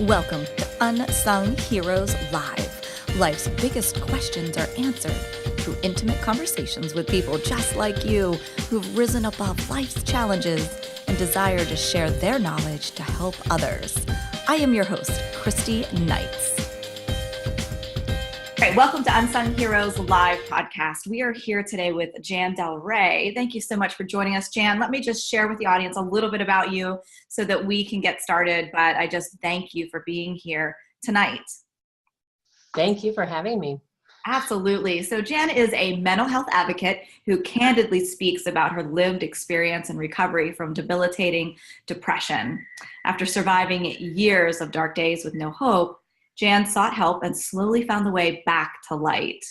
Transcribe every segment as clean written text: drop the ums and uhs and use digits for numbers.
Welcome to Unsung Heroes Live. Life's biggest questions are answered through intimate conversations with people just like you who've risen above life's challenges and desire to share their knowledge to help others. I am your host, Christy Knights. All right, welcome to Unsung Heroes Live podcast. We are here today with Jan Delrey. Thank you so much for joining us, Jan. Let me just share with the audience a little bit about you so that we can get started, but I just thank you for being here tonight. Thank you for having me. Absolutely. So Jan is a mental health advocate who candidly speaks about her lived experience and recovery from debilitating depression. After surviving years of dark days with no hope, Jan sought help and slowly found the way back to light.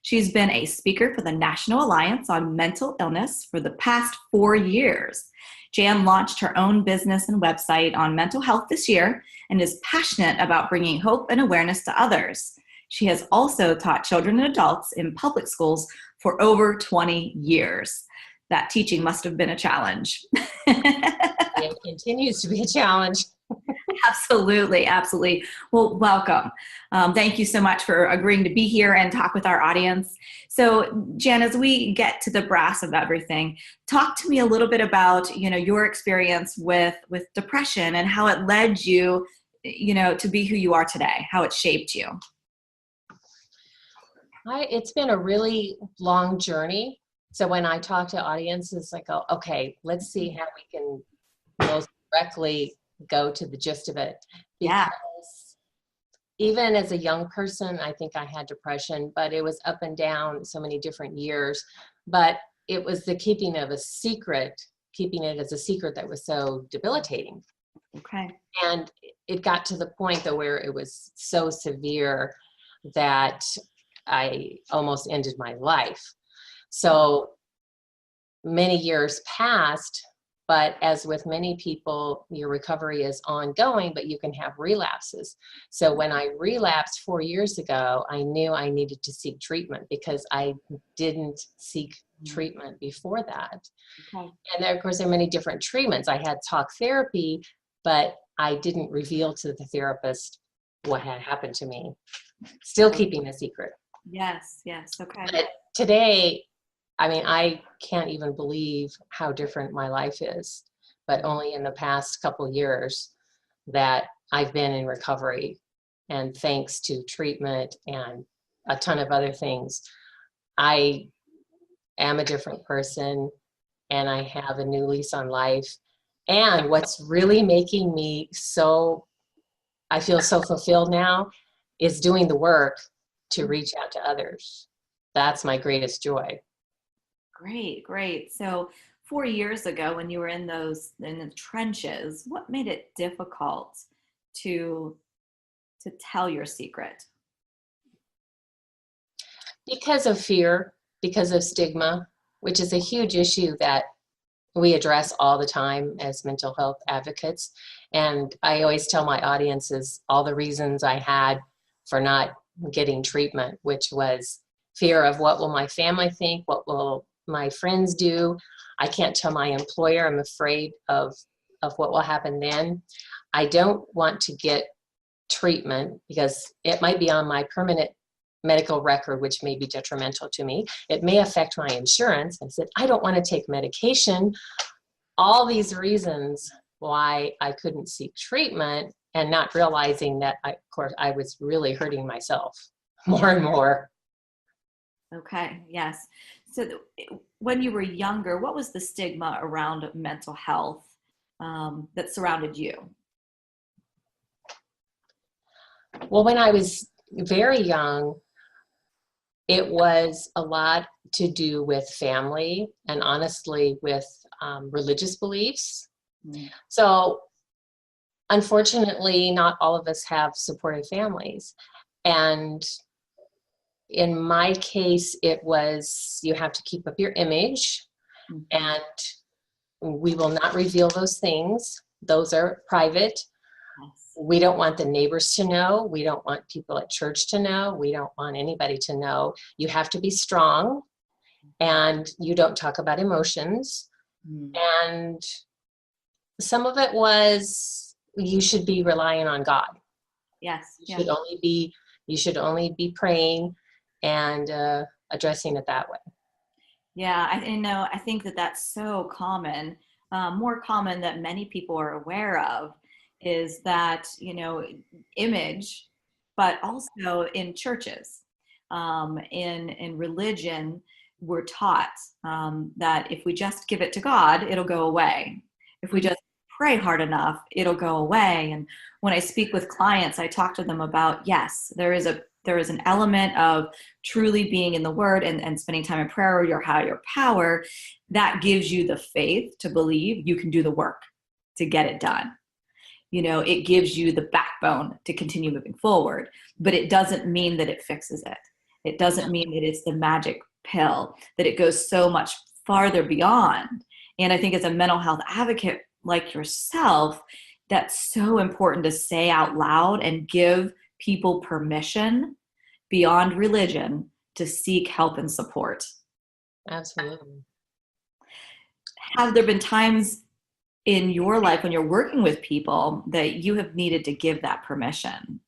She's been a speaker for the National Alliance on Mental Illness for the past 4 years. Jan launched her own business and website on mental health this year and is passionate about bringing hope and awareness to others. She has also taught children and adults in public schools for over 20 years. That teaching must have been a challenge. It continues to be a challenge. Absolutely, absolutely. Well, welcome. Thank you so much for agreeing to be here and talk with our audience. So, Jan, as we get to the brass of everything, talk to me a little bit about, your experience with depression and how it led you, to be who you are today, how it shaped you. It's been a really long journey. So when I talk to audiences, I go, okay, let's see how we can most directly go to the gist of it. Because even as a young person, I think I had depression, but it was up and down so many different years. But it was the keeping it as a secret that was so debilitating. Okay. And it got to the point though where it was so severe that I almost ended my life. So many years passed, but as with many people, your recovery is ongoing, but you can have relapses. So when I relapsed 4 years ago, I knew I needed to seek treatment because I didn't seek treatment before that. Okay. And then, of course, there are many different treatments. I had talk therapy, but I didn't reveal to the therapist what had happened to me. Still keeping a secret. Yes, okay. But today, I can't even believe how different my life is, but only in the past couple years that I've been in recovery, and thanks to treatment and a ton of other things, I am a different person and I have a new lease on life. And what's really making me I feel so fulfilled now is doing the work to reach out to others. That's my greatest joy. Great. So 4 years ago, when you were in the trenches, what made it difficult to tell your secret? Because of fear, because of stigma, which is a huge issue that we address all the time as mental health advocates. And I always tell my audiences all the reasons I had for not getting treatment, which was fear of what will my family think, what will my friends do. I can't tell my employer. I'm afraid of what will happen then. I don't want to get treatment because it might be on my permanent medical record, which may be detrimental to me. It may affect my insurance. I said, I don't want to take medication. All these reasons why I couldn't seek treatment, and not realizing that, of course, I was really hurting myself more and more. Okay, yes. So when you were younger, what was the stigma around mental health that surrounded you? Well, when I was very young, it was a lot to do with family and honestly with religious beliefs. Mm. So unfortunately, not all of us have supportive families. And in my case, it was you have to keep up your image, and we will not reveal those things. Those are private. Yes. We don't want the neighbors to know. We don't want people at church to know. We don't want anybody to know. You have to be strong, and you don't talk about emotions. And some of it was you should be relying on God. Yes. You should only be praying and addressing it that way. Yeah, I think that that's so common, more common that many people are aware of, is that, image, but also in churches, in religion, we're taught that if we just give it to God, it'll go away. If we just pray hard enough, it'll go away. And when I speak with clients, I talk to them about, yes, there is an element of truly being in the Word and spending time in prayer or your higher power that gives you the faith to believe you can do the work to get it done. It gives you the backbone to continue moving forward, but it doesn't mean that it fixes it. It doesn't mean that it's the magic pill, that it goes so much farther beyond. And I think as a mental health advocate like yourself, that's so important to say out loud and give people permission beyond religion to seek help and support. Absolutely. Have there been times in your life when you're working with people that you have needed to give that permission?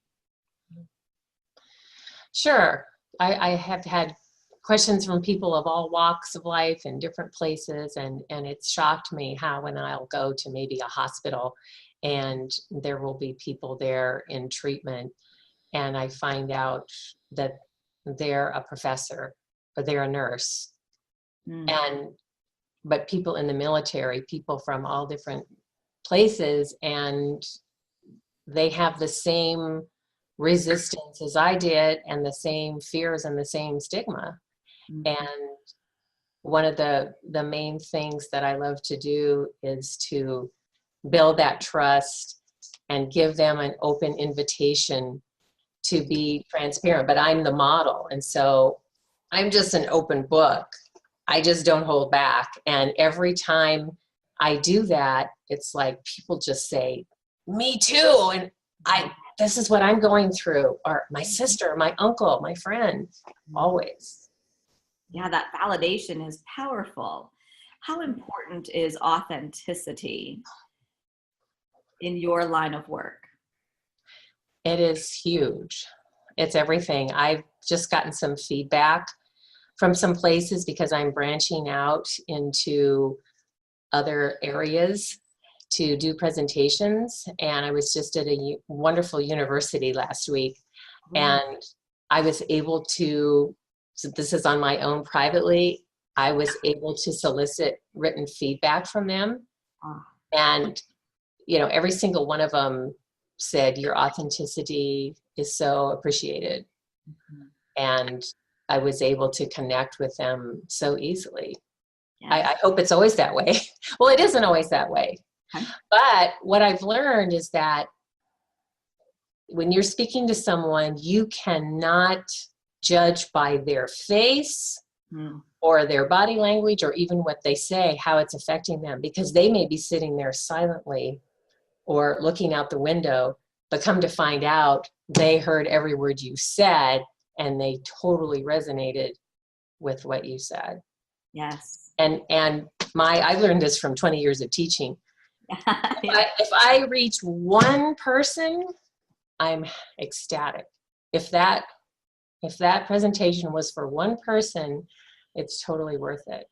Sure. I have had questions from people of all walks of life in different places, and it's shocked me how when I'll go to maybe a hospital and there will be people there in treatment, and I find out that they're a professor or they're a nurse. But people in the military, people from all different places, and they have the same resistance as I did and the same fears and the same stigma. And one of the main things that I love to do is to build that trust and give them an open invitation to be transparent. But I'm the model, and so I'm just an open book. I just don't hold back. And every time I do that, it's like people just say, me too. And this is what I'm going through. Or my sister, my uncle, my friend, always. Yeah, that validation is powerful. How important is authenticity in your line of work? It is huge. It's everything. I've just gotten some feedback from some places because I'm branching out into other areas to do presentations. And I was just at a wonderful university last week, and I was able to, so this is on my own privately, I was able to solicit written feedback from them. And, every single one of them said, your authenticity is so appreciated. And I was able to connect with them so easily. Yes. I hope it's always that way. Well, it isn't always that way. Okay. But what I've learned is that when you're speaking to someone, you cannot judge by their face or their body language or even what they say, how it's affecting them, because they may be sitting there silently or looking out the window, but come to find out they heard every word you said and they totally resonated with what you said. Yes. And I've learned this from 20 years of teaching. If I reach one person, I'm ecstatic. If that presentation was for one person, it's totally worth it.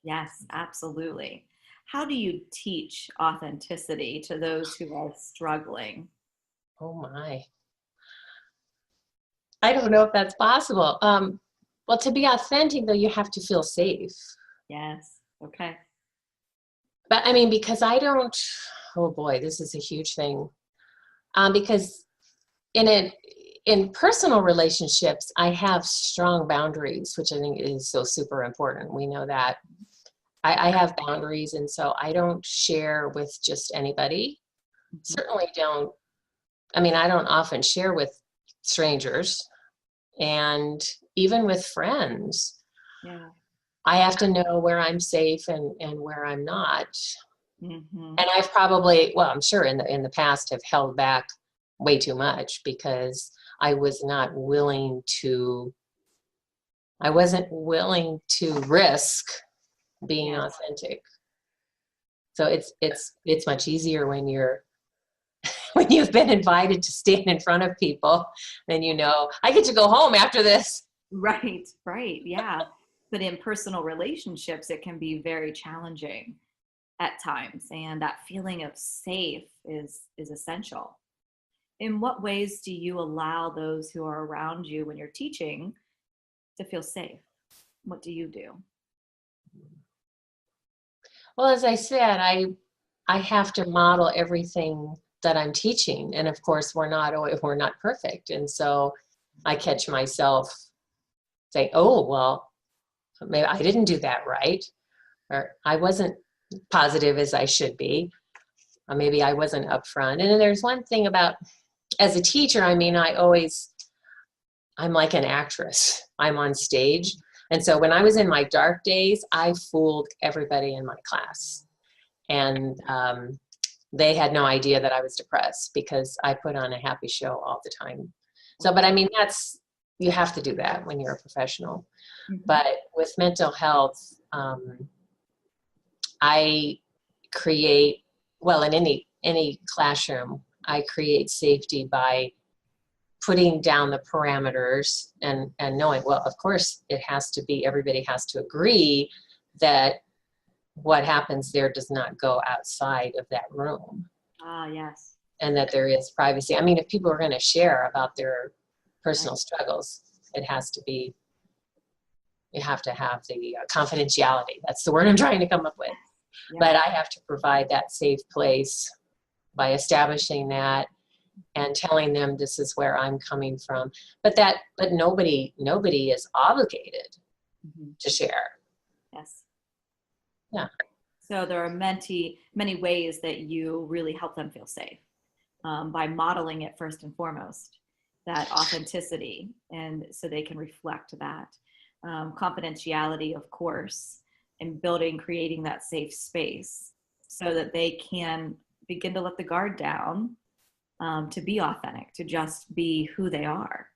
Yes, absolutely. How do you teach authenticity to those who are struggling? Oh my. I don't know if that's possible. Well, to be authentic, though, you have to feel safe. Yes. Okay. But because I don't, oh boy, this is a huge thing. Because in personal relationships, I have strong boundaries, which I think is so super important. We know that. I have boundaries, and so I don't share with just anybody. Certainly don't. I don't often share with strangers, and even with friends. Yeah. I have to know where I'm safe and where I'm not. Mm-hmm. And I've probably, well, I'm sure in the past have held back way too much because I wasn't willing to risk being authentic. So it's much easier when you're when you've been invited to stand in front of people, then you know, I get to go home after this. Right, right, yeah. But in personal relationships, it can be very challenging at times, and that feeling of safe is essential. In what ways do you allow those who are around you when you're teaching to feel safe? What do you do? Well, as I said, I have to model everything that I'm teaching. And of course, we're not perfect. And so I catch myself saying, oh, well, maybe I didn't do that right. Or I wasn't positive as I should be. Or maybe I wasn't upfront. And then there's one thing about, as a teacher, I mean, I'm like an actress. I'm on stage. And so when I was in my dark days, I fooled everybody in my class. And they had no idea that I was depressed because I put on a happy show all the time. So, but I mean, you have to do that when you're a professional. Mm-hmm. But with mental health, I create, well, in any classroom, I create safety by putting down the parameters and knowing, well, of course everybody has to agree that what happens there does not go outside of that room. Ah, yes. And that there is privacy. I mean, if people are going to share about their personal struggles, you have to have the confidentiality. That's the word I'm trying to come up with. Yeah. But I have to provide that safe place by establishing that and telling them this is where I'm coming from. But nobody is obligated to share. Yes. Yeah. So there are many ways that you really help them feel safe by modeling it first and foremost, that authenticity, and so they can reflect that. Confidentiality, of course, and creating that safe space so that they can begin to let the guard down, to be authentic, to just be who they are.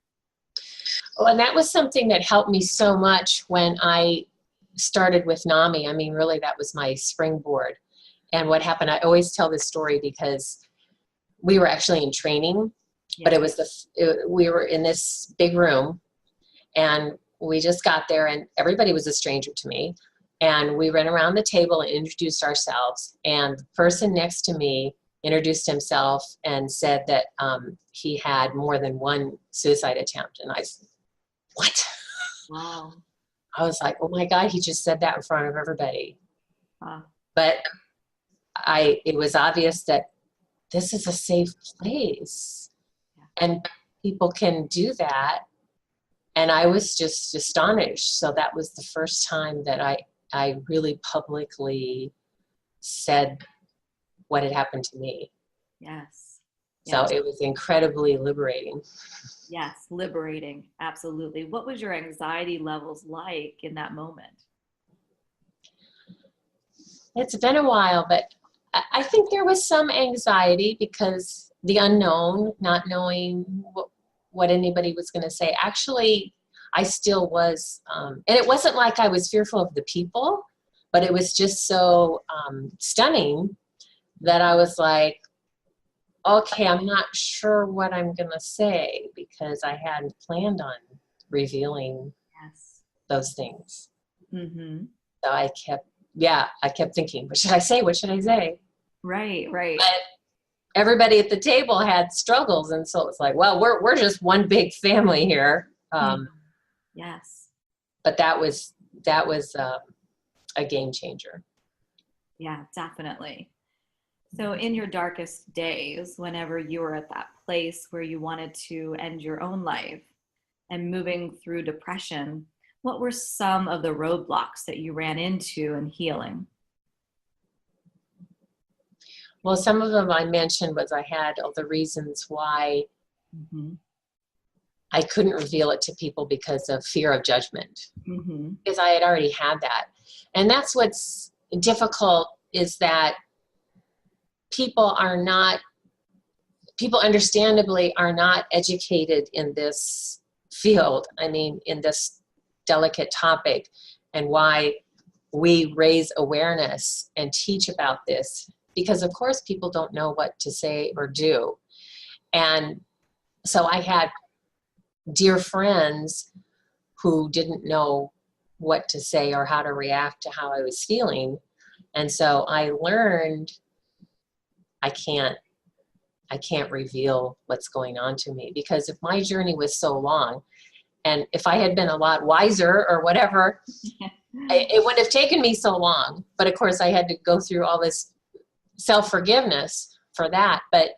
Oh, and that was something that helped me so much when I started with NAMI. I mean, really, that was my springboard. And what happened, I always tell this story because we were actually in training, but we were in this big room, and we just got there, and everybody was a stranger to me. And we ran around the table and introduced ourselves. And the person next to me introduced himself and said that he had more than one suicide attempt. And I said, what? Wow. I was like, oh my God, he just said that in front of everybody. Huh. But it was obvious that this is a safe place, and people can do that. And I was just astonished. So that was the first time that I really publicly said what had happened to me. Yes. So it was incredibly liberating. Yes, liberating. Absolutely. What was your anxiety levels like in that moment? It's been a while, but I think there was some anxiety because the unknown, not knowing what anybody was going to say. Actually, I still was, and it wasn't like I was fearful of the people, but it was just so stunning that I was like, okay, I'm not sure what I'm going to say because I hadn't planned on revealing those things. Mm-hmm. So I kept thinking, what should I say? What should I say? Right, right. But everybody at the table had struggles. And so it's like, well, we're just one big family here. Yes. But that was a game changer. Yeah, definitely. So in your darkest days, whenever you were at that place where you wanted to end your own life and moving through depression, what were some of the roadblocks that you ran into in healing? Well, some of them I mentioned was I had all the reasons why I couldn't reveal it to people because of fear of judgment, because I had already had that. And that's what's difficult, is that people understandably are not educated in this field. I mean, in this delicate topic, and why we raise awareness and teach about this, because of course people don't know what to say or do. And so I had dear friends who didn't know what to say or how to react to how I was feeling. And so I learned I can't reveal what's going on to me, because if my journey was so long, and if I had been a lot wiser or whatever, it wouldn't have taken me so long. But of course I had to go through all this self-forgiveness for that. But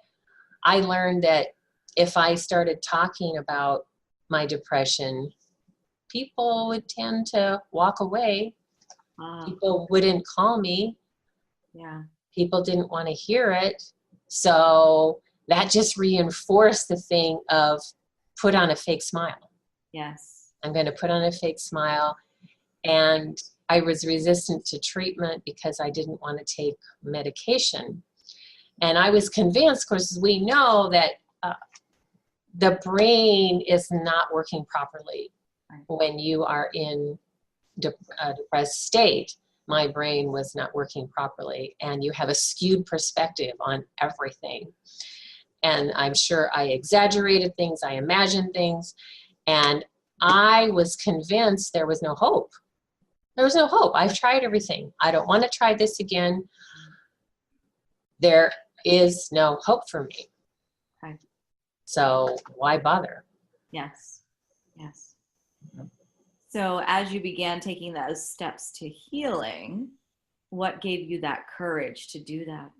I learned that if I started talking about my depression, people would tend to walk away. People wouldn't call me. Yeah. People didn't want to hear it. So that just reinforced the thing of put on a fake smile. Yes. I'm going to put on a fake smile. And I was resistant to treatment because I didn't want to take medication. And I was convinced, of course, we know that the brain is not working properly when you are in a depressed state. My brain was not working properly, and you have a skewed perspective on everything. And I'm sure I exaggerated things, I imagined things, and I was convinced there was no hope. There was no hope. I've tried everything. I don't want to try this again. There is no hope for me. Okay. So why bother? Yes. Yes. So as you began taking those steps to healing, what gave you that courage to do that?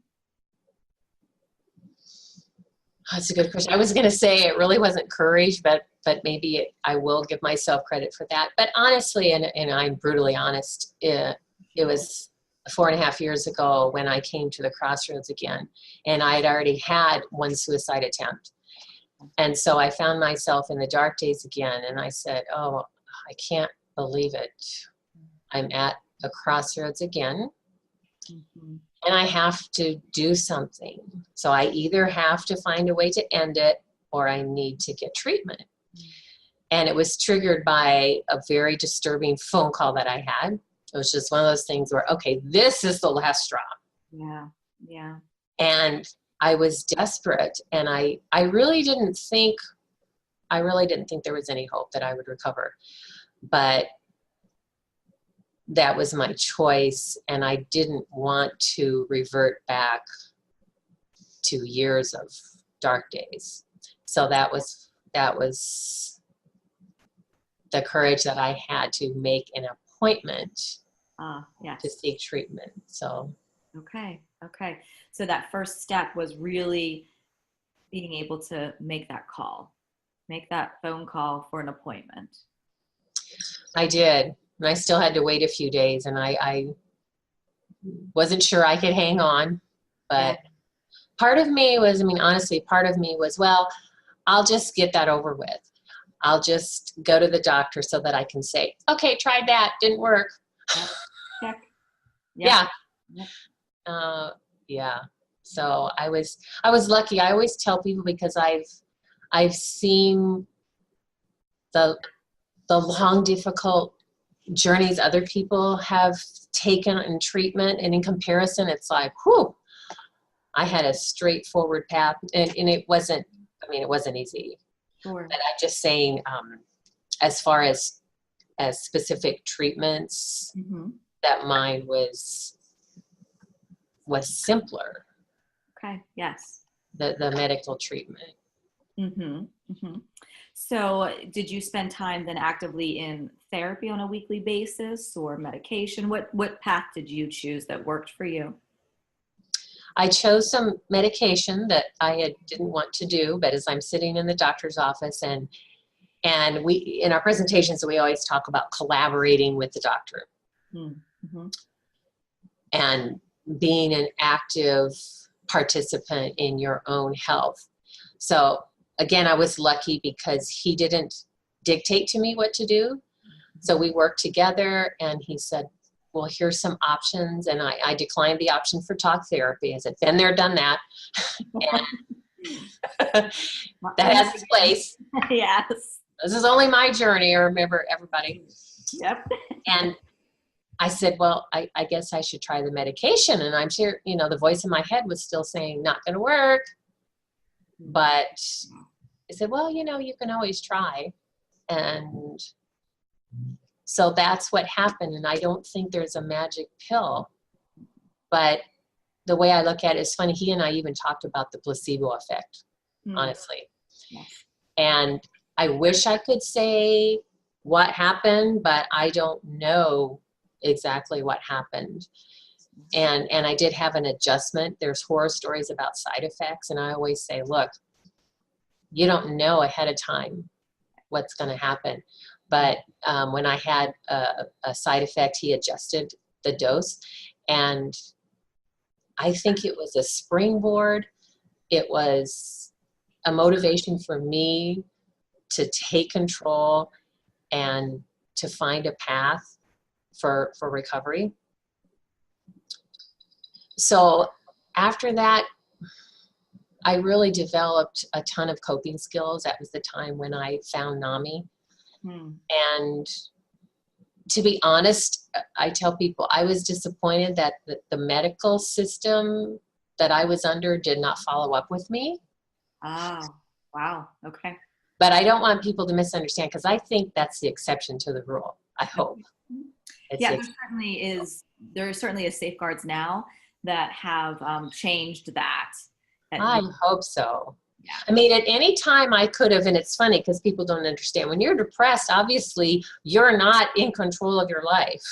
That's a good question. I was going to say it really wasn't courage, but maybe I will give myself credit for that. But honestly, and I'm brutally honest, it was 4.5 years ago when I came to the crossroads again, and I had already had one suicide attempt. And so I found myself in the dark days again, and I said, oh, I can't believe it. I'm at a crossroads again. Mm-hmm. And I have to do something. So I either have to find a way to end it, or I need to get treatment. And it was triggered by a very disturbing phone call that I had. It was just one of those things where, okay, this is the last straw. Yeah, yeah. And I was desperate, and I really didn't think there was any hope that I would recover. But that was my choice, and I didn't want to revert back to years of dark days. So that was the courage that I had to make an appointment yes. to seek treatment. So okay. So that first step was really being able to make that phone call for an appointment. I did. And I still had to wait a few days, and I wasn't sure I could hang on. But part of me was, well, I'll just get that over with. I'll just go to the doctor so that I can say, okay, tried that, didn't work. Check. Yeah. Yeah. So I was lucky. I always tell people, because I've seen the long, difficult journeys other people have taken in treatment, and in comparison, it's like, whew, I had a straightforward path, and it wasn't easy. Sure. But I'm just saying, as far as specific treatments, mm-hmm. that mine was simpler. Okay. Yes. The medical treatment. Mm-hmm. Mm-hmm. So did you spend time then actively in therapy on a weekly basis, or medication? What path did you choose that worked for you? I chose some medication that I didn't want to do, but as I'm sitting in the doctor's office, and we, in our presentations, we always talk about collaborating with the doctor. Mm-hmm. And being an active participant in your own health. So again, I was lucky because he didn't dictate to me what to do. So we worked together, and he said, well, here's some options. And I declined the option for talk therapy. I said, been there, done that. That has its place. Yes. This is only my journey, remember, everybody. Yep. And I said, well, I guess I should try the medication. And I'm sure, the voice in my head was still saying, not going to work. But I said, well, you can always try. And so that's what happened. And I don't think there's a magic pill. But the way I look at it is funny. He and I even talked about the placebo effect, honestly. Yes. And I wish I could say what happened, but I don't know exactly what happened. And I did have an adjustment. There's horror stories about side effects. And I always say, look, you don't know ahead of time what's going to happen. But when I had a side effect, he adjusted the dose. And I think it was a springboard. It was a motivation for me to take control and to find a path for recovery. So after that, I really developed a ton of coping skills. That was the time when I found NAMI. And to be honest, I tell people I was disappointed that the medical system that I was under did not follow up with me. Oh, wow. Okay. But I don't want people to misunderstand, because I think that's the exception to the rule. I hope. Yeah, there certainly is safeguards now that have changed that. I hope so. Yeah. I mean, at any time I could have, and it's funny because people don't understand. When you're depressed, obviously you're not in control of your life.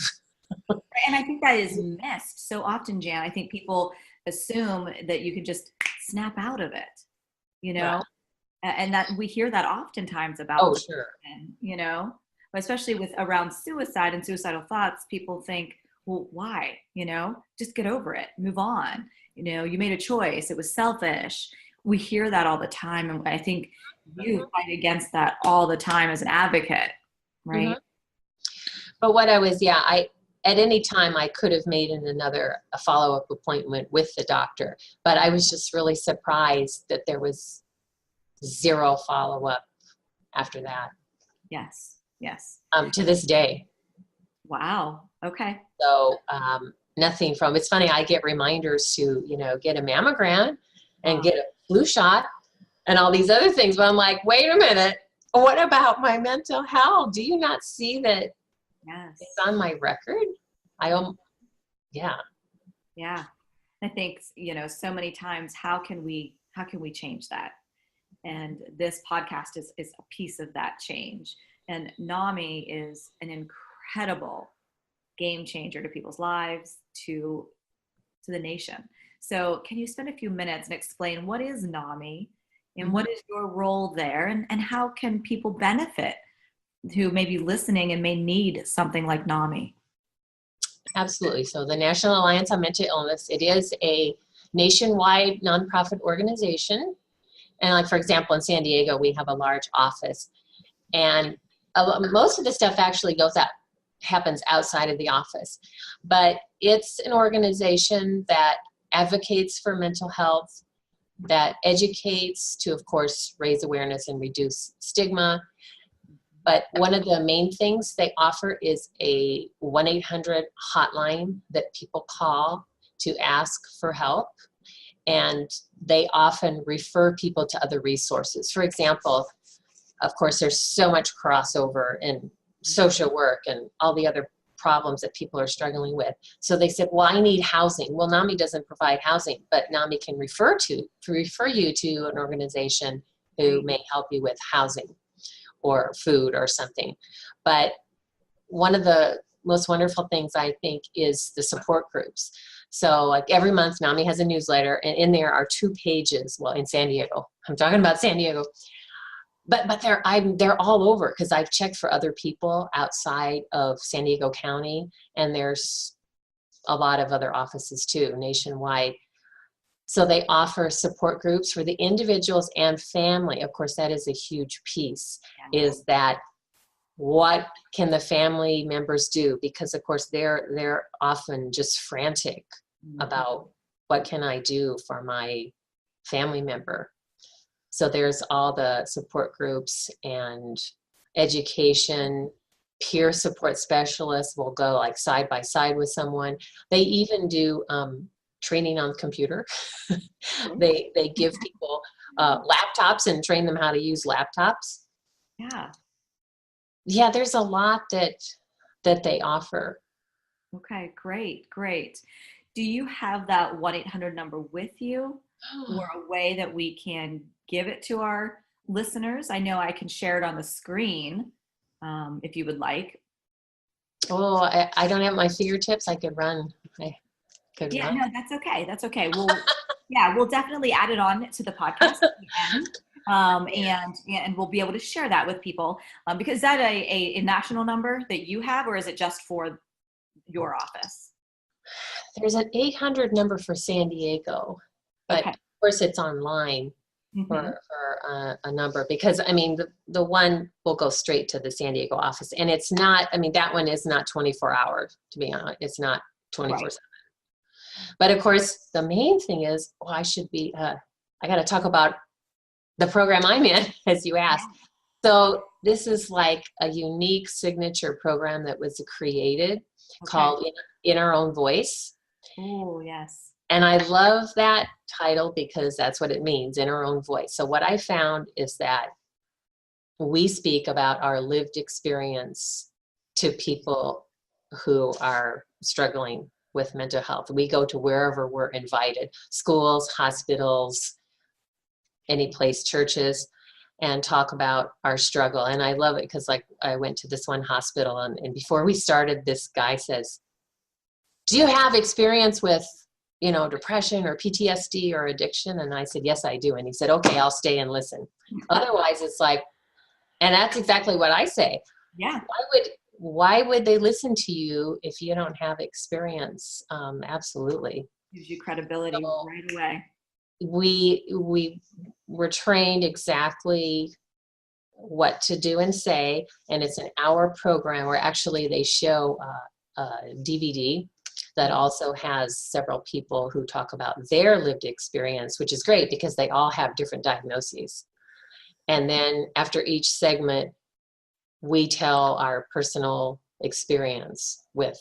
And I think that is missed so often, Jan. I think people assume that you can just snap out of it, Right. And that we hear that oftentimes about, Oh, sure. Especially with around suicide and suicidal thoughts, people think, well, why? Just get over it, move on. You made a choice. It was selfish. We hear that all the time. And I think you fight against that all the time as an advocate, right? Mm-hmm. But what at any time I could have made a follow-up appointment with the doctor, but I was just really surprised that there was zero follow-up after that. Yes. To this day. Wow. Okay. So nothing it's funny, I get reminders to, get a mammogram and get a flu shot and all these other things. But I'm like, wait a minute, what about my mental health? Do you not see that it's on my record? Yeah. I think, so many times, how can we change that? And this podcast is a piece of that change. And NAMI is an incredible game changer to people's lives, to the nation. So can you spend a few minutes and explain what is NAMI and what is your role there, and how can people benefit who may be listening and may need something like NAMI? Absolutely. So the National Alliance on Mental Illness, it is a nationwide nonprofit organization. And like, for example, in San Diego, we have a large office. And most of the stuff actually happens outside of the office. But it's an organization that advocates for mental health, that educates to, of course, raise awareness and reduce stigma. But one of the main things they offer is a 1-800 hotline that people call to ask for help. And they often refer people to other resources. For example, of course, there's so much crossover in social work and all the other problems that people are struggling with. So they said, well, I need housing. Well, NAMI doesn't provide housing, but NAMI can refer you to an organization who may help you with housing or food or something. But one of the most wonderful things, I think, is the support groups. So like every month, NAMI has a newsletter, and in there are 2 pages. Well, in San Diego, I'm talking about San Diego, but they're all over, because I've checked for other people outside of San Diego County, and there's a lot of other offices too, nationwide. So they offer support groups for the individuals and family. Of course, that is a huge piece, is that what can the family members do? Because of course they're often just frantic about, what can I do for my family member? So there's all the support groups and education. Peer support specialists will go like side by side with someone. They even do training on the computer. They give people laptops and train them how to use laptops. Yeah. Yeah, there's a lot that they offer. Okay, great, great. Do you have that 1-800 number with you, or a way that we can give it to our listeners? I know I can share it on the screen, if you would like. Oh, I don't have my fingertips. I could run. I could Yeah, run. no, that's okay. That's okay. We'll definitely add it on to the podcast at the end. And we'll be able to share that with people. Because is that a national number that you have, or is it just for your office? There's an 800 number for San Diego, but Okay. of course it's online Mm-hmm. for a number, because I mean the one will go straight to the San Diego office, and it's not, I mean, that one is not 24 hours, to be honest. It's not 24/7. But of course the main thing is, I should be I got to talk about the program I'm in, as you asked. So this is like a unique signature program that was created, called In Our Own Voice. Oh, yes. And I love that title because that's what it means, in our own voice. So what I found is that we speak about our lived experience to people who are struggling with mental health. We go to wherever we're invited, schools, hospitals, any place, churches, and talk about our struggle. And I love it because, like, I went to this one hospital, and before we started, this guy says, "Do you have experience with, depression or PTSD or addiction?" And I said, "Yes, I do." And he said, "Okay, I'll stay and listen." Otherwise, it's like, and that's exactly what I say. Yeah. Why would they listen to you if you don't have experience? Absolutely. Gives you credibility right away. We were trained exactly what to do and say, and it's an hour program where actually they show a DVD that also has several people who talk about their lived experience, which is great because they all have different diagnoses. And then after each segment, we tell our personal experience with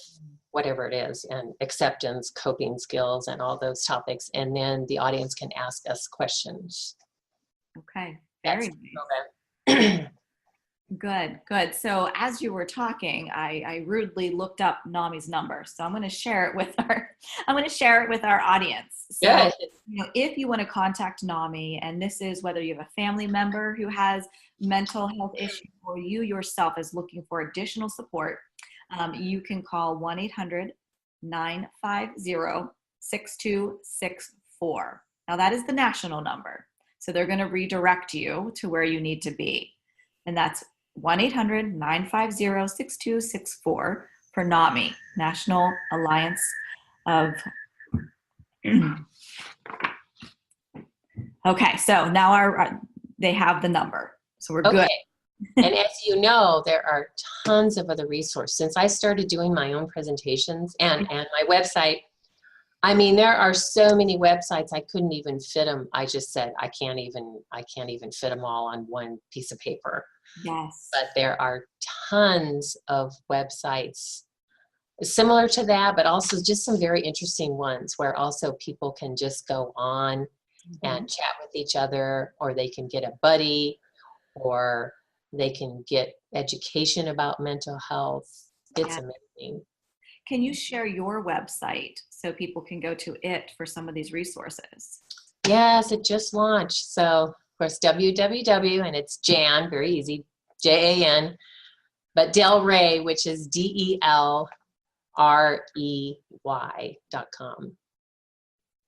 whatever it is, and acceptance, coping skills, and all those topics. And then the audience can ask us questions. Okay. Very nice. Good, good. So as you were talking, I rudely looked up NAMI's number. So I'm going to share it with our audience. So, Good. if you want to contact NAMI, and this is whether you have a family member who has mental health issues, or you yourself is looking for additional support, you can call 1-800-950-6264. Now that is the national number. So they're going to redirect you to where you need to be. And that's 1-800-950-6264 for NAMI, National Alliance of... Okay, so now they have the number. So we're good. And as you know, there are tons of other resources. Since I started doing my own presentations and my website, I mean, there are so many websites, I couldn't even fit them. I just said, I can't even fit them all on one piece of paper. Yes. But there are tons of websites similar to that, but also just some very interesting ones where also people can just go on and chat with each other, or they can get a buddy, or they can get education about mental health. It's amazing. Can you share your website so people can go to it for some of these resources? Yes, it just launched. So, of course, www, and it's Jan, very easy, Jan, but Delrey, which is DELREY.com.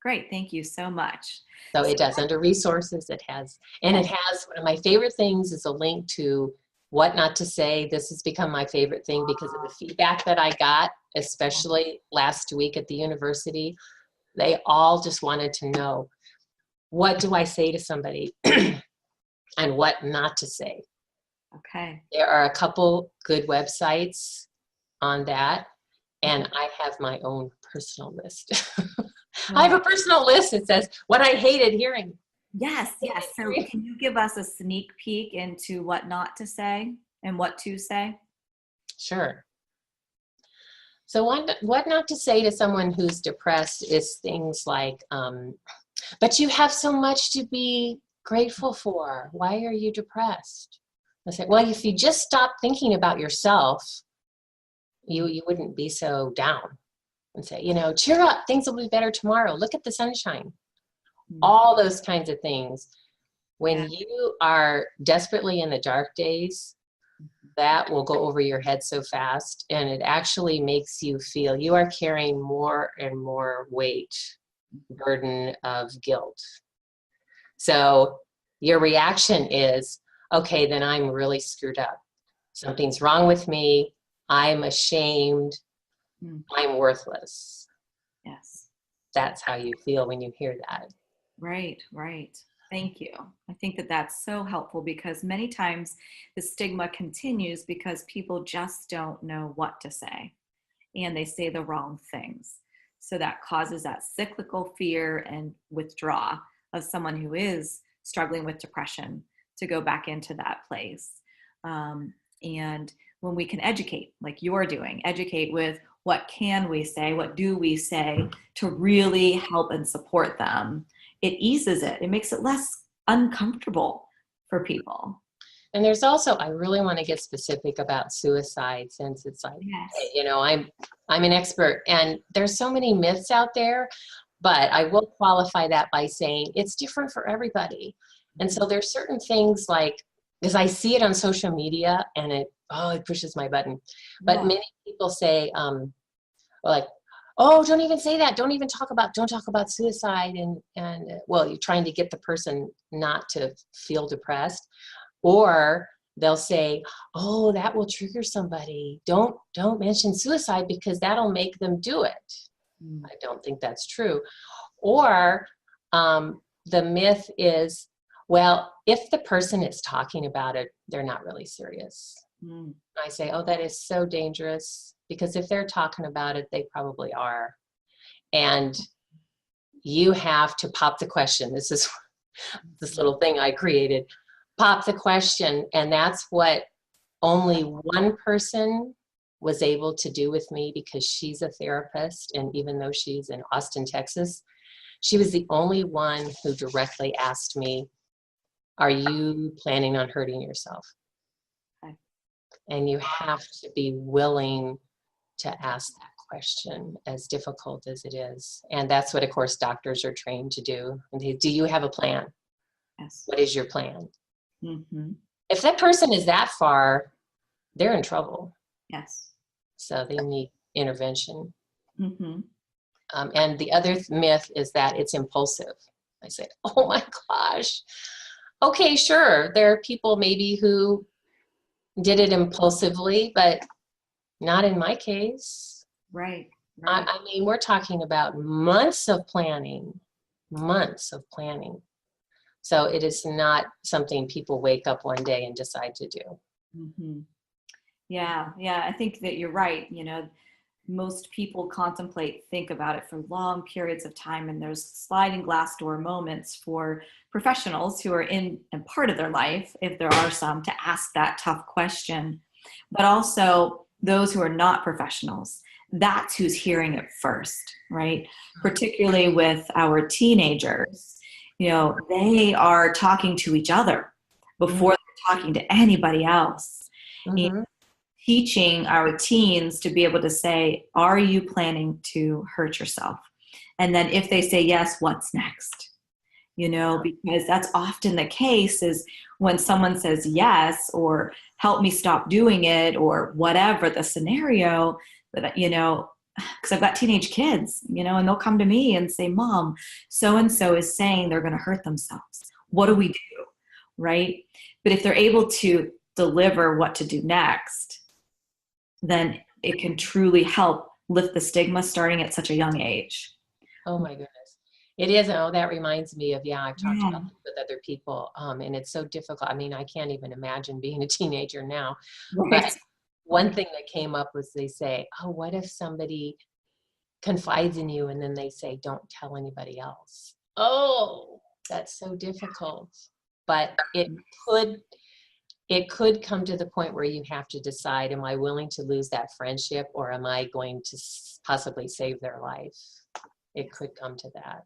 Great, thank you so much. So it does, under resources, it has one of my favorite things is a link to what not to say. This has become my favorite thing because of the feedback that I got, especially last week at the university. They all just wanted to know, what do I say to somebody and what not to say? Okay. There are a couple good websites on that, and I have my own personal list. I have a personal list that says what I hated hearing. Yes, yes. So can you give us a sneak peek into what not to say and what to say? Sure. So what not to say to someone who's depressed is things like, but you have so much to be grateful for? Why are you depressed? I say, well, if you just stop thinking about yourself, you wouldn't be so down. And say, cheer up, things will be better tomorrow. Look at the sunshine. All those kinds of things. When you are desperately in the dark days, that will go over your head so fast, and it actually makes you feel you are carrying more and more weight, burden of guilt. So your reaction is, okay, then I'm really screwed up. Something's wrong with me. I'm ashamed. I'm worthless. Yes. That's how you feel when you hear that. Right, right. Thank you. I think that that's so helpful, because many times the stigma continues because people just don't know what to say, and they say the wrong things. So that causes that cyclical fear and withdraw of someone who is struggling with depression to go back into that place. And when we can educate, like you're doing, educate with what can we say, what do we say to really help and support them, it eases it. It makes it less uncomfortable for people. And there's also, I really want to get specific about suicide, since it's like, Yes. I'm an expert, and there's so many myths out there, but I will qualify that by saying it's different for everybody. And so there's certain things like, because I see it on social media and it pushes my button. But many people say, like, oh, don't even say that. Don't talk about suicide. And well, you're trying to get the person not to feel depressed. Or they'll say, oh, that will trigger somebody. Don't mention suicide because that'll make them do it. I don't think that's true. Or the myth is, well, if the person is talking about it, they're not really serious. I say, oh, that is so dangerous, because if they're talking about it, they probably are. And you have to pop the question. This is this little thing I created. Pop the question. And that's what only one person was able to do with me, because she's a therapist. And even though she's in Austin, Texas, she was the only one who directly asked me, are you planning on hurting yourself? Okay. And you have to be willing to ask that question, as difficult as it is. And that's what, of course, doctors are trained to do. Do you have a plan? Yes. What is your plan? Mm-hmm. If that person is that far, they're in trouble. Yes. So they need intervention. Mm-hmm. And the other myth is that it's impulsive. I say, oh my gosh. Okay, sure. There are people maybe who did it impulsively, but not in my case. Right. I mean, we're talking about months of planning. So it is not something people wake up one day and decide to do. Mm-hmm. Yeah. I think that you're right. Most people think about it for long periods of time, and there's sliding glass door moments for professionals who are in a part of their life, if there are some, to ask that tough question. But also those who are not professionals, that's who's hearing it first, right? Particularly with our teenagers, they are talking to each other before they're talking to anybody else. Mm-hmm. Teaching our teens to be able to say, are you planning to hurt yourself? And then if they say yes, what's next? Because that's often the case, is when someone says yes, or help me stop doing it, or whatever the scenario, that, because I've got teenage kids, and they'll come to me and say, Mom, so-and-so is saying they're going to hurt themselves. What do we do? Right? But if they're able to deliver what to do next, then it can truly help lift the stigma starting at such a young age. Oh my goodness. It is. Oh, that reminds me of, I've talked about this with other people, and it's so difficult. I mean, I can't even imagine being a teenager now. Right. But one thing that came up was, they say, oh, what if somebody confides in you and then they say, don't tell anybody else? Oh, that's so difficult. But it could come to the point where you have to decide, am I willing to lose that friendship, or am I going to possibly save their life? It could come to that.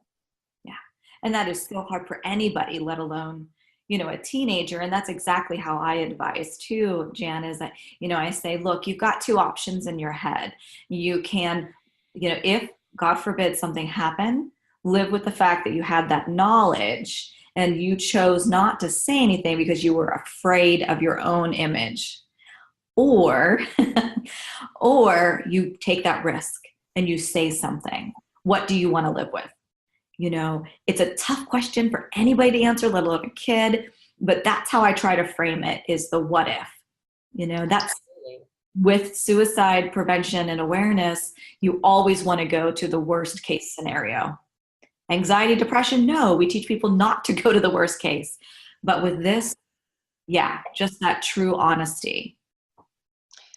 Yeah. And that is so hard for anybody, let alone, a teenager. And that's exactly how I advise too, Jan, is that, I say, look, you've got two options in your head. You can, if God forbid something happened, live with the fact that you had that knowledge and you chose not to say anything because you were afraid of your own image. Or, or you take that risk and you say something. What do you want to live with? It's a tough question for anybody to answer, let alone a kid, but that's how I try to frame it, is the what if. That's with suicide prevention and awareness, you always want to go to the worst case scenario. Anxiety, depression, no, we teach people not to go to the worst case. But with this, yeah, just that true honesty.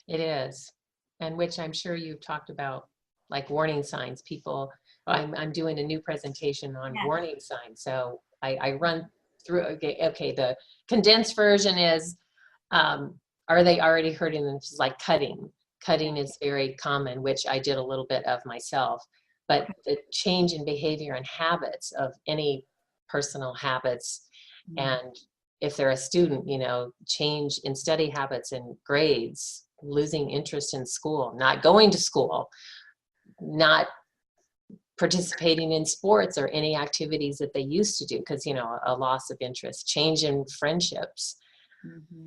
It is. And which I'm sure you've talked about, like warning signs. People, I'm doing a new presentation on warning signs. So I run through, okay, the condensed version is, are they already hurting them? It's like cutting. Cutting is very common, which I did a little bit of myself. But the change in behavior and habits of any personal habits, and if they're a student, change in study habits and grades, losing interest in school, not going to school, not participating in sports or any activities that they used to do because, a loss of interest, change in friendships.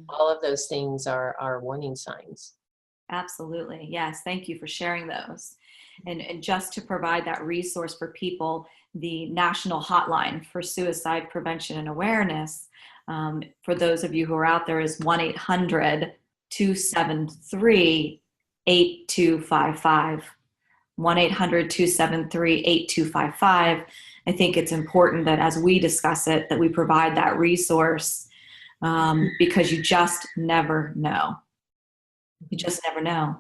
All of those things are warning signs. Absolutely. Yes. Thank you for sharing those. And just to provide that resource for people, the national hotline for suicide prevention and awareness, for those of you who are out there, is 1-800-273-8255. 1-800-273-8255. I think it's important that as we discuss it, that we provide that resource, because you just never know. You just never know.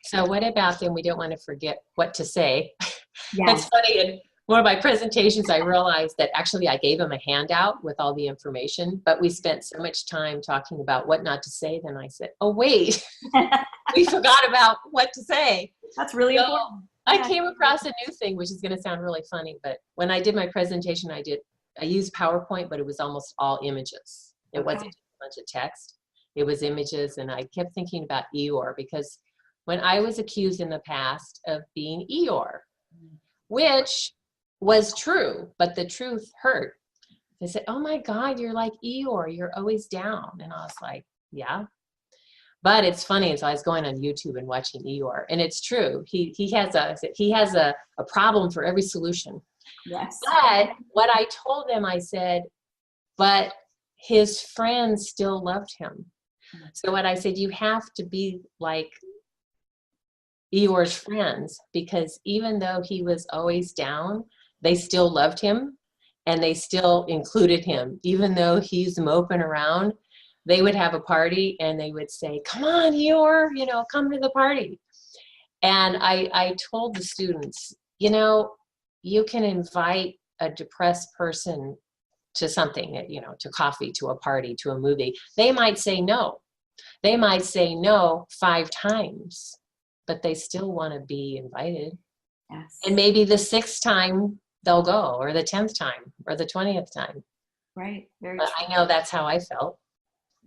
So what about then? We don't want to forget what to say. Yes. It's funny, in one of my presentations, I realized that actually I gave them a handout with all the information, but we spent so much time talking about what not to say. Then I said, oh, wait, we forgot about what to say. That's really important. I came across a new thing, which is going to sound really funny, but when I did my presentation, I used PowerPoint, but it was almost all images. It wasn't just a bunch of text. It was images, and I kept thinking about Eeyore, because when I was accused in the past of being Eeyore, which was true, but the truth hurt. They said, oh my God, you're like Eeyore, you're always down. And I was like, yeah. But it's funny, so I was going on YouTube and watching Eeyore, and it's true. He has a problem for every solution. Yes. But what I told them, I said, but his friends still loved him. So what I said, you have to be like Eeyore's friends, because even though he was always down, they still loved him and they still included him. Even though he's moping around, they would have a party and they would say, come on, Eeyore, come to the party. And I told the students, you can invite a depressed person to something, to coffee, to a party, to a movie. They might say no. They might say no 5 times, but they still want to be invited. Yes. And maybe the 6th time they'll go, or the 10th time, or the 20th time. Right. Very but true. I know that's how I felt.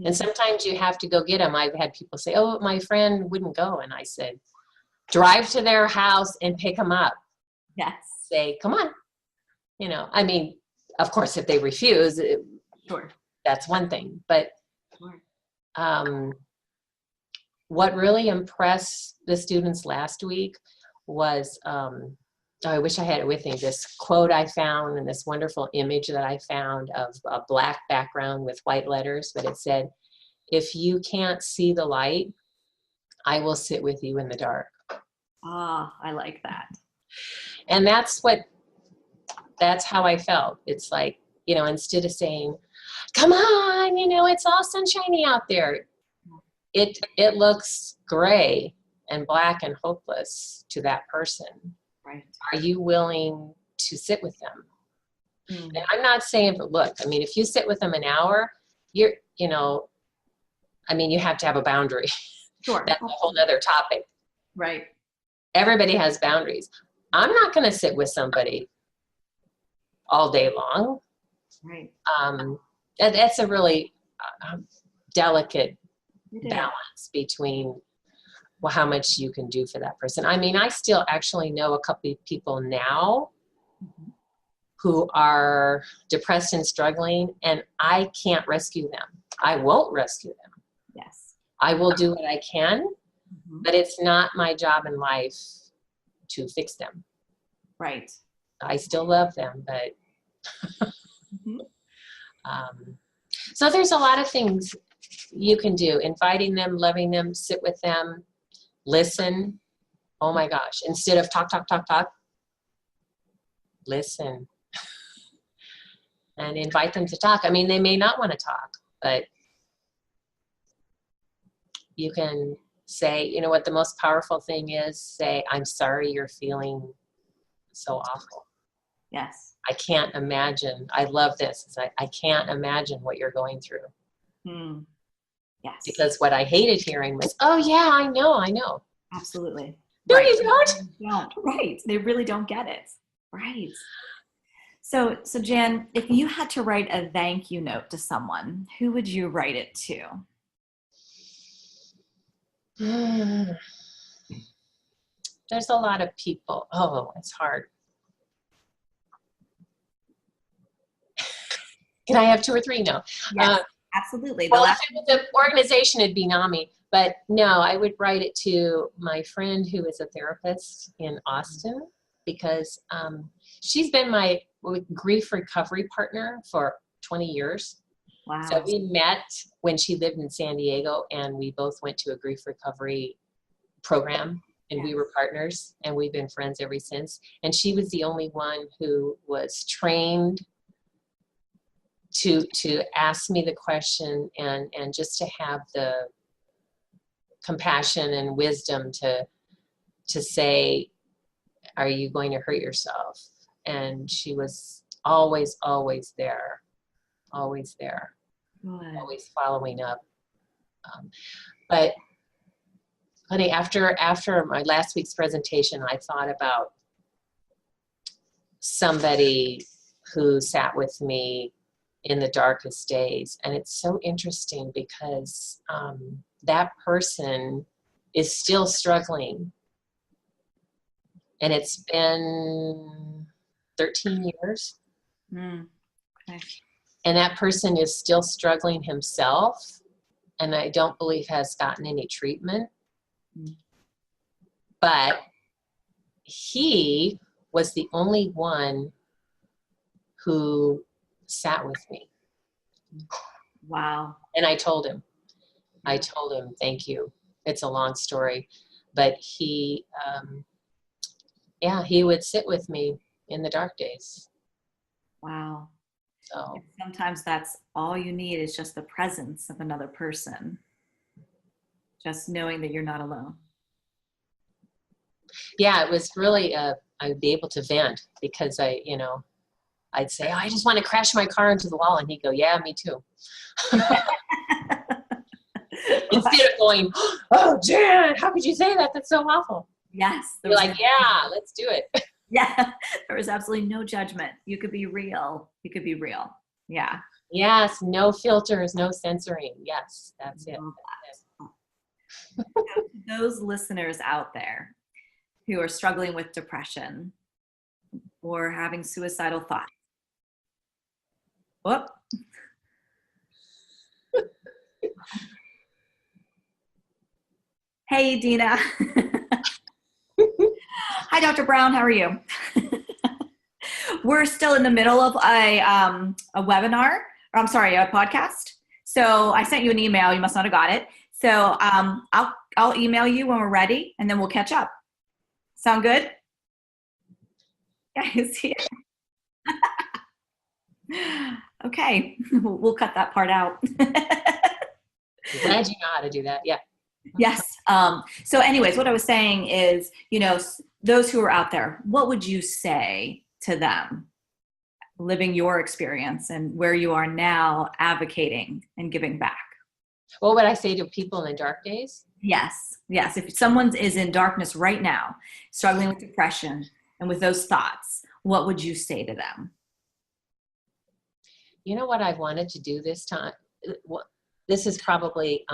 Mm-hmm. And sometimes you have to go get them. I've had people say, oh, my friend wouldn't go. And I said, drive to their house and pick them up. Yes. Say, come on. Of course, if they refuse, sure, that's one thing. But sure. What really impressed the students last week was, I wish I had it with me, this quote I found and this wonderful image that I found of a black background with white letters, but it said, if you can't see the light, I will sit with you in the dark. Ah, I like that. And that's how I felt. It's like, instead of saying, come on, it's all sunshiny out there. It looks gray and black and hopeless to that person. Right. Are you willing to sit with them? And I'm not saying, but look, if you sit with them an hour, you have to have a boundary. Sure. That's a whole other topic. Right. Everybody has boundaries. I'm not going to sit with somebody all day long. Right. That's a really delicate It is. balance between how much you can do for that person. I mean, I still actually know a couple of people now who are depressed and struggling, and I can't rescue them. I won't rescue them. Yes. I will do what I can, but it's not my job in life to fix them. Right. I still love them, but so there's a lot of things you can do. Inviting them, loving them, sit with them, listen. Oh my gosh. Instead of talk, listen. And invite them to talk. I mean, they may not want to talk, but you can say, you know what the most powerful thing is? Say, I'm sorry you're feeling so awful. Yes. I can't imagine. I love this. It's like, I can't imagine what you're going through. Yes. Because what I hated hearing was, oh yeah, I know. Absolutely. No, right. you don't. They don't. Right. They really don't get it. Right. So Jan, if you had to write a thank you note to someone, who would you write it to? There's a lot of people. Oh, it's hard. Can I have 2 or 3? No. Yes, absolutely. Well, if it was an organization, it'd be NAMI. But no, I would write it to my friend who is a therapist in Austin, because she's been my grief recovery partner for 20 years. Wow. So we met when she lived in San Diego, and we both went to a grief recovery program, and we were partners, and we've been friends ever since. And she was the only one who was trained to ask me the question and just to have the compassion and wisdom to say, are you going to hurt yourself? And she was always there, always there, always following up. But honey, after my last week's presentation, I thought about somebody who sat with me in the darkest days. And it's so interesting because that person is still struggling. And it's been 13 years. Okay. And that person is still struggling himself. And I don't believe has gotten any treatment. But he was the only one who sat with me. Wow. And I told him, thank you. It's a long story, but he would sit with me in the dark days. Wow. So and sometimes that's all you need, is just the presence of another person. Just knowing that you're not alone. Yeah, it was really, I'd be able to vent, because I'd say, I just want to crash my car into the wall. And he'd go, yeah, me too. Instead of going, oh, Jan, how could you say that? That's so awful. Yes. You're like, yeah, let's do it. Yeah. There was absolutely no judgment. You could be real. You could be real. Yeah. Yes. No filters, no censoring. Yes. That's it. Those listeners out there who are struggling with depression or having suicidal thoughts. Whoop. Hey, Dina. Hi, Dr. Brown. How are you? We're still in the middle of a webinar, or I'm sorry, a podcast. So I sent you an email. You must not have got it. So I'll email you when we're ready, and then we'll catch up. Sound good? Yeah, you see it. Okay, we'll cut that part out. Glad you know how to do that. Yeah. Yes. So anyways, what I was saying is, those who are out there, what would you say to them, living your experience and where you are now, advocating and giving back? What would I say to people in the dark days? Yes. Yes. If someone is in darkness right now, struggling with depression and with those thoughts, what would you say to them? you know what I wanted to do this time? This is probably,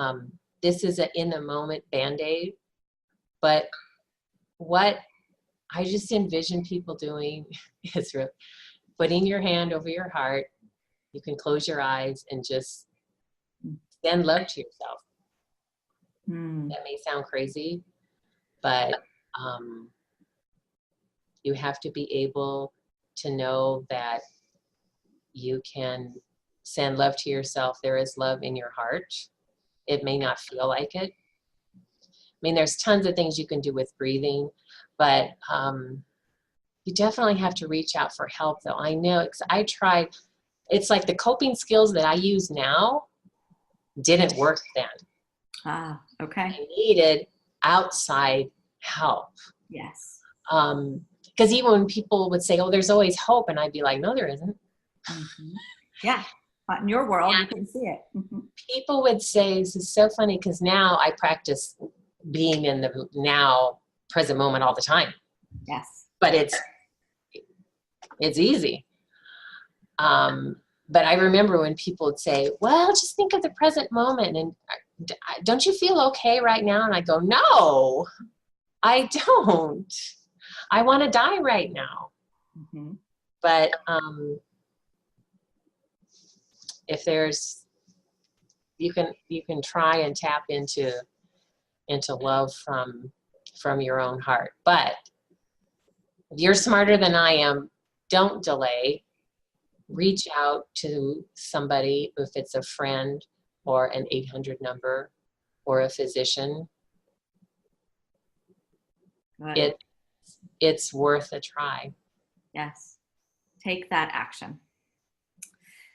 this is a in the moment Band-Aid, but what I just envision people doing is putting your hand over your heart. You can close your eyes and just send love to yourself. That may sound crazy, but you have to be able to know that you can send love to yourself. There is love in your heart. It may not feel like it. I mean, there's tons of things you can do with breathing, but you definitely have to reach out for help, though. I know, because I tried, it's like the coping skills that I use now didn't work then. Ah, okay. I needed outside help. Yes. Because even when people would say, oh, there's always hope, and I'd be like, no, there isn't. Yeah. But in your world, you can see it. People would say, this is so funny, because now I practice being in the now present moment all the time. Yes. But it's easy. But I remember when people would say, well, just think of the present moment, and don't you feel okay right now? And I go, no, I don't. I want to die right now. But if there's, you can try and tap into love from your own heart. But if you're smarter than I am, don't delay. Reach out to somebody, if it's a friend or an 800 number or a physician. It's worth a try. Yes. Take that action.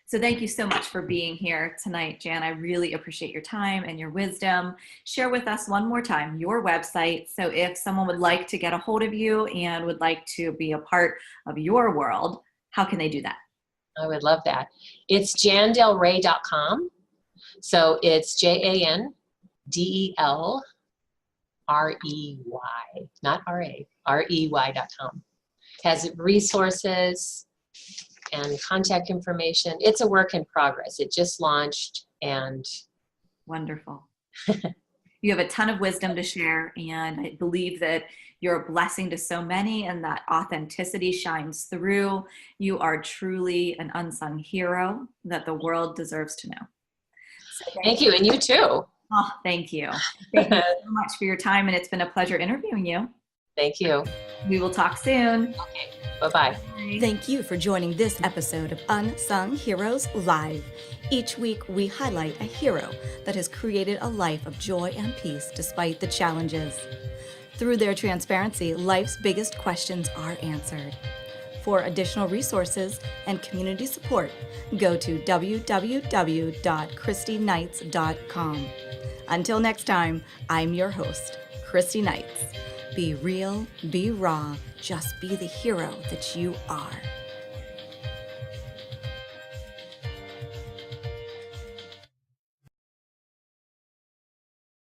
So thank you so much for being here tonight, Jan. I really appreciate your time and your wisdom. Share with us one more time your website. So if someone would like to get a hold of you and would like to be a part of your world, how can they do that? I would love that. It's jandelrey.com. So it's JANDELREY, not RA, REY.com. It has resources and contact information. It's a work in progress. It just launched, and wonderful. You have a ton of wisdom to share, and I believe that you're a blessing to so many, and that authenticity shines through. You are truly an unsung hero that the world deserves to know. So thank you, and you too. Oh, thank you. Thank you so much for your time, and it's been a pleasure interviewing you. Thank you. We will talk soon. Okay, bye-bye. Thank you for joining this episode of Unsung Heroes Live. Each week, we highlight a hero that has created a life of joy and peace despite the challenges. Through their transparency, life's biggest questions are answered. For additional resources and community support, go to www.christyknights.com. Until next time, I'm your host, Christy Knights. Be real, be raw, just be the hero that you are.